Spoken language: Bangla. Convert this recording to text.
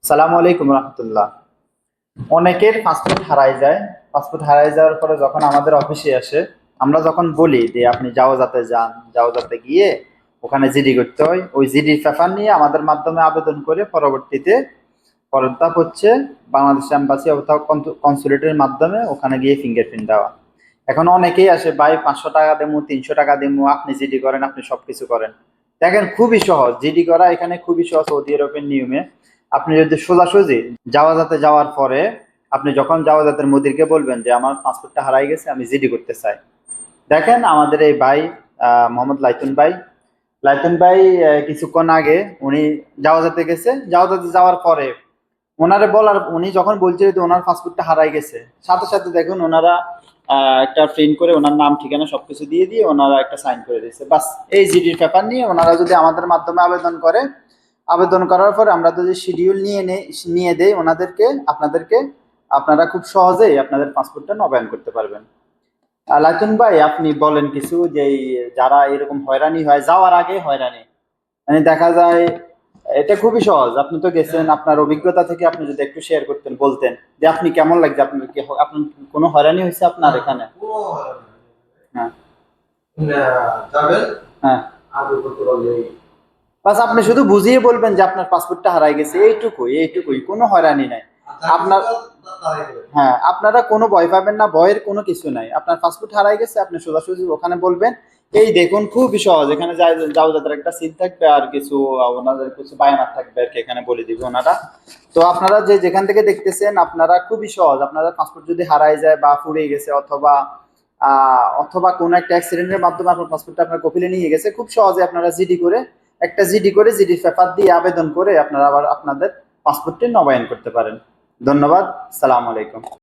সালামু আলাইকুম রহমতুল্লাহ। অনেকের পাসপোর্ট হারাই যায়। পাসপোর্ট হারাই যাওয়ার পরে যখন আমাদের অফিসে আসে, আমরা যখন বলি যে আপনি জাওজাতে যান, জাওজাতে গিয়ে ওখানে জিডি করতে হয়, ওই জিডি পেপার নিয়ে আমাদের মাধ্যমে আবেদন করে পরবর্তীতে পরের ধাপ হচ্ছে বাংলাদেশ এম্বাসি অথবা কনসুলেটের মাধ্যমে ওখানে গিয়ে ফিঙ্গারপ্রিন্ট দেওয়া। এখন অনেকেই আসে, ভাই 500 টাকা দেবো, 300 টাকা দেবো, আপনি জিডি করেন, আপনি সবকিছু করেন। দেখেন, খুবই সহজ জিডি করা, এখানে খুবই সহজ সৌদি আরবের নিয়মে। আপনি যদি সোজাসুজি জাওয়াজাতে যাওয়ার পরে আপনি যখন জাওয়াজাতের মুদিরকে বলবেন যে আমার পাসপোর্টটা হারাই গেছে, আমি জিডি করতে চাই। দেখেন আমাদের এই ভাই মোহাম্মদ লাইতুন ভাই, কিছুক্ষণ আগে উনি জাওয়াজাতে গেছে। জাওয়াজাতে যাওয়ার পরে ওনারে বলার, উনি যখন বলছে যে ওনার পাসপোর্টটা হারাই গেছে, সাথে সাথে দেখুন ওনারা একটা প্রিন্ট করে ওনার নাম ঠিকানা সবকিছু দিয়ে দিয়ে ওনারা একটা সাইন করে দিয়েছে। বাস, এই জিডির পেপার নিয়ে ওনারা যদি আমাদের মাধ্যমে আবেদন করে, আবেদন করার পর আমরা যদি শিডিউল নিয়ে দেই ওনাদেরকে, আপনাদেরকে, আপনারা খুব সহজেই আপনাদের পাসপোর্টটা নবায়ন করতে পারবেন। লাইতুন ভাই, আপনি বলেন কিছু, যে যারা এরকম হয়রানি হয় যাওয়ার আগে হয়রানি, মানে দেখা যায় এটা খুবই সহজ। আপনি তো গেছেন, আপনার অভিজ্ঞতা থেকে আপনি যদি একটু শেয়ার করতেন, বলতেন যে আপনি কেমন লাগছে, আপনার কি আপনার কোনো হয়রানি হয়েছে আপনার এখানে? হ্যাঁ, হ্যাঁ, বাস আপনি শুধু বুঝিয়ে বলবেন যে আপনার পাসপোর্টটা হারাই গেছে, এইটুকুই, কোনো হয়রানি নাই আপনার। হ্যাঁ, আপনারা কোনো ভয় পাবেন না, ভয়ের কোনো কিছু নাই। আপনার পাসপোর্ট হারাই গেছে, আপনি সোজাসুজি ওখানে বলবেন। এই দেখুন, খুবই সহজ। এখানে যাও যাদের একটা সিট থাকবে আর কিছু ওনাদের কিছু বায়ানাত থাকবে আর কি, এখানে বলে দিবে ওনারা। তো আপনারা যে যেখান থেকে দেখতেছেন, আপনারা খুবই সহজ। আপনাদের পাসপোর্ট যদি হারাই যায় বা ফুরিয়ে গেছে অথবা কোনো একটা অ্যাক্সিডেন্টের মাধ্যমে আপনার পাসপোর্টটা আপনার কপিলে নিয়ে গেছে, খুব সহজে আপনারা জিডি পেপার দিয়ে আবেদন করে আপনারা আবার আপনাদের পাসপোর্টটি নবায়ন করতে পারেন। ধন্যবাদ। সালাম আলাইকুম।